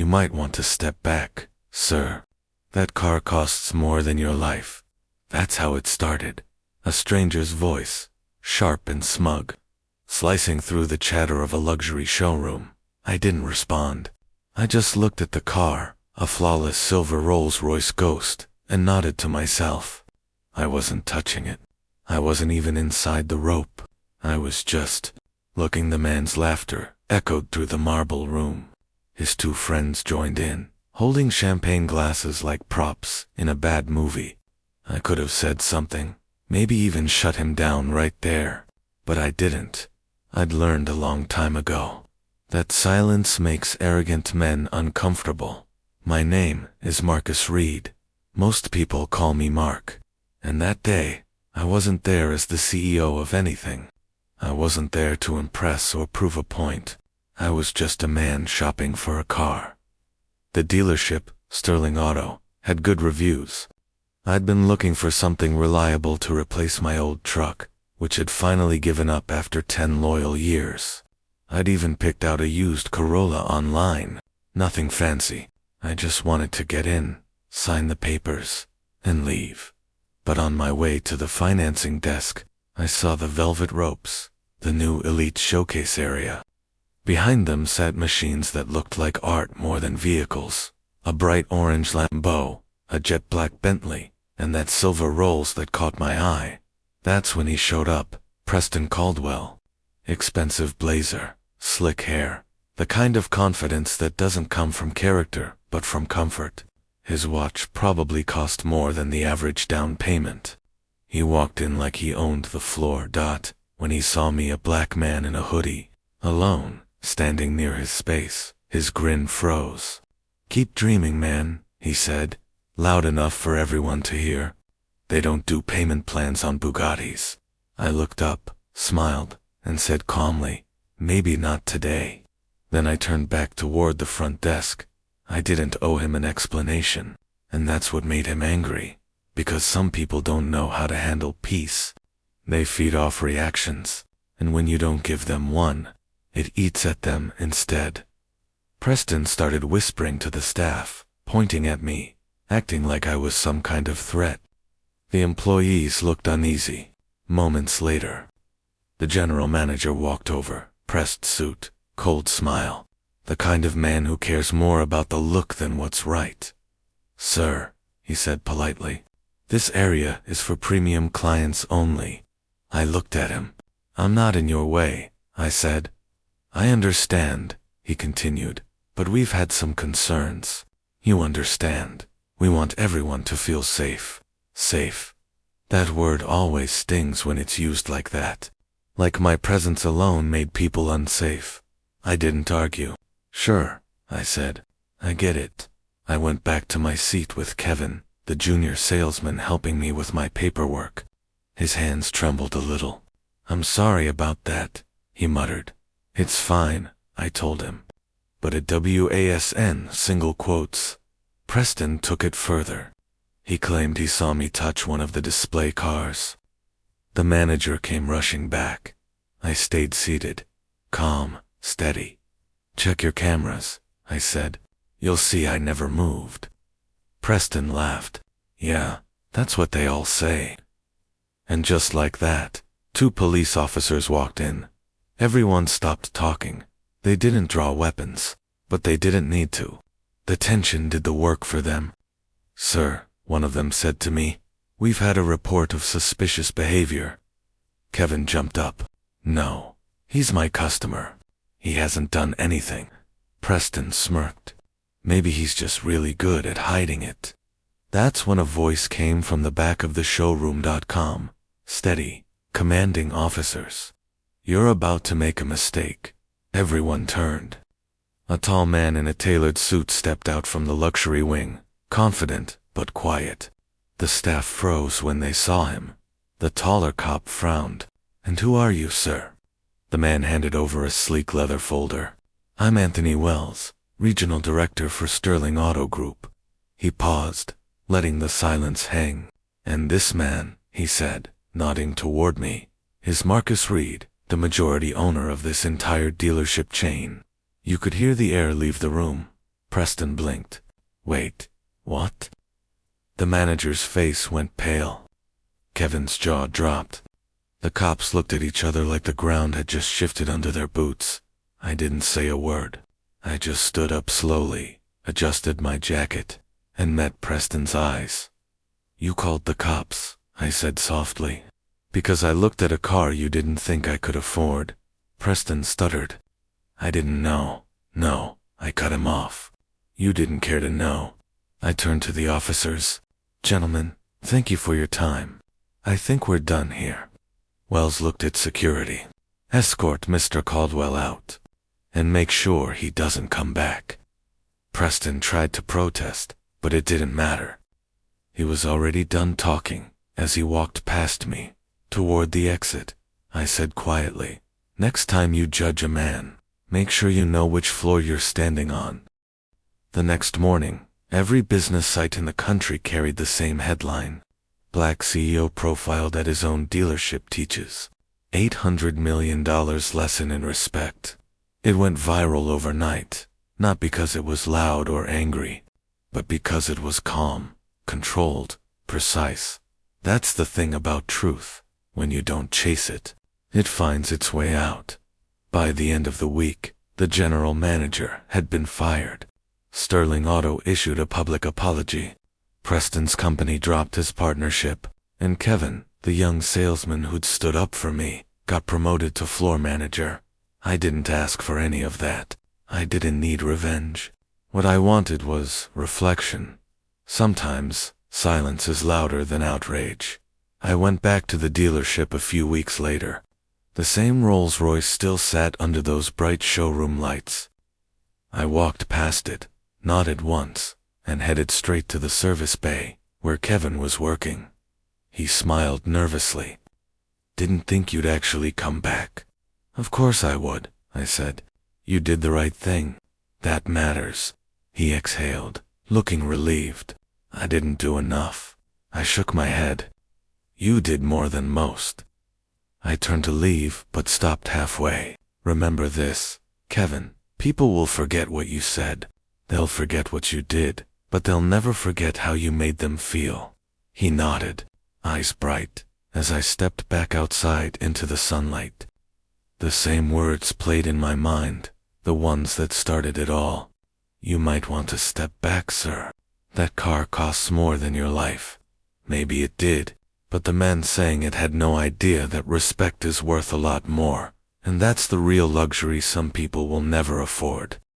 "You might want to step back, sir. That car costs more than your life." That's how it started. A stranger's voice, sharp and smug, slicing through the chatter of a luxury showroom. I didn't respond. I just looked at the car, a flawless silver Rolls-Royce Ghost, and nodded to myself. I wasn't touching it. I wasn't even inside the rope. I was just looking. The man's laughter echoed through the marble room. His two friends joined in, holding champagne glasses like props in a bad movie. I could have said something, maybe even shut him down right there, but I didn't. I'd learned a long time ago that silence makes arrogant men uncomfortable. My name is Marcus Reed. Most people call me Mark. And that day, I wasn't there as the CEO of anything. I wasn't there to impress or prove a point. I was just a man shopping for a car. The dealership, Sterling Auto, had good reviews. I'd been looking for something reliable to replace my old truck, which had finally given up after 10 loyal years. I'd even picked out a used Corolla online. Nothing fancy. I just wanted to get in, sign the papers, and leave. But on my way to the financing desk, I saw the velvet ropes, the new elite showcase area. Behind them sat machines that looked like art more than vehicles. A bright orange Lambo, a jet black Bentley, and that silver Rolls that caught my eye. That's when he showed up, Preston Caldwell. Expensive blazer, slick hair, the kind of confidence that doesn't come from character, but from comfort. His watch probably cost more than the average down payment. He walked in like he owned the floor. When he saw me, a black man in a hoodie, alone, standing near his space, his grin froze. "Keep dreaming, man," he said, loud enough for everyone to hear. "They don't do payment plans on Bugattis." I looked up, smiled, and said calmly, "Maybe not today." Then I turned back toward the front desk. I didn't owe him an explanation, and that's what made him angry, because some people don't know how to handle peace. They feed off reactions, and when you don't give them one, it eats at them instead. Preston started whispering to the staff, pointing at me, acting like I was some kind of threat. The employees looked uneasy. Moments later, the general manager walked over, pressed suit, cold smile, the kind of man who cares more about the look than what's right. "Sir," he said politely, "this area is for premium clients only." I looked at him. "I'm not in your way," I said. "I understand," he continued, "but we've had some concerns. You understand. We want everyone to feel safe." Safe. That word always stings when it's used like that. Like my presence alone made people unsafe. I didn't argue. "Sure," I said. "I get it." I went back to my seat with Kevin, the junior salesman, helping me with my paperwork. His hands trembled a little. "I'm sorry about that," he muttered. "It's fine," I told him. "But a WASN, single quotes." Preston took it further. He claimed he saw me touch one of the display cars. The manager came rushing back. I stayed seated, calm, steady. "Check your cameras," I said. "You'll see I never moved." Preston laughed. "Yeah, that's what they all say." And just like that, 2 police officers walked in. Everyone stopped talking. They didn't draw weapons, but they didn't need to. The tension did the work for them. "Sir," one of them said to me, "we've had a report of suspicious behavior." Kevin jumped up. "No, he's my customer. He hasn't done anything." Preston smirked. "Maybe he's just really good at hiding it." That's when a voice came from the back of the showroom.com. Steady, commanding officers. "You're about to make a mistake." Everyone turned. A tall man in a tailored suit stepped out from the luxury wing, confident but quiet. The staff froze when they saw him. The taller cop frowned. "And who are you, sir?" The man handed over a sleek leather folder. "I'm Anthony Wells, Regional Director for Sterling Auto Group." He paused, letting the silence hang. "And this man," he said, nodding toward me, "is Marcus Reed, the majority owner of this entire dealership chain." You could hear the air leave the room. Preston blinked. Wait, what? The manager's face went pale. Kevin's jaw dropped. The cops looked at each other like the ground had just shifted under their boots. I didn't say a word. I just stood up slowly, adjusted my jacket, and met Preston's eyes. You called the cops, I said softly. Because I looked at a car you didn't think I could afford. Preston stuttered. I didn't know. No, I cut him off. You didn't care to know. I turned to the officers. Gentlemen, thank you for your time. I think we're done here. Wells looked at security. Escort Mr. Caldwell out. And make sure he doesn't come back. Preston tried to protest, but it didn't matter. He was already done talking as he walked past me. Toward the exit, I said quietly, next time you judge a man, make sure you know which floor you're standing on. The next morning, every business site in the country carried the same headline. Black CEO profiled at his own dealership teaches $800 million lesson in respect. It went viral overnight, not because it was loud or angry, but because it was calm, controlled, precise. That's the thing about truth. When you don't chase it, it finds its way out. By the end of the week, the general manager had been fired. Sterling Auto issued a public apology. Preston's company dropped his partnership, and Kevin, the young salesman who'd stood up for me, got promoted to floor manager. I didn't ask for any of that. I didn't need revenge. What I wanted was reflection. Sometimes, silence is louder than outrage. I went back to the dealership a few weeks later. The same Rolls-Royce still sat under those bright showroom lights. I walked past it, nodded once, and headed straight to the service bay, where Kevin was working. He smiled nervously. Didn't think you'd actually come back. Of course I would, I said. You did the right thing. That matters. He exhaled, looking relieved. I didn't do enough. I shook my head. You did more than most. I turned to leave, but stopped halfway. Remember this, Kevin, people will forget what you said. They'll forget what you did, but they'll never forget how you made them feel. He nodded, eyes bright, as I stepped back outside into the sunlight. The same words played in my mind, the ones that started it all. You might want to step back, sir. That car costs more than your life. Maybe it did. But the man saying it had no idea that respect is worth a lot more, and that's the real luxury some people will never afford.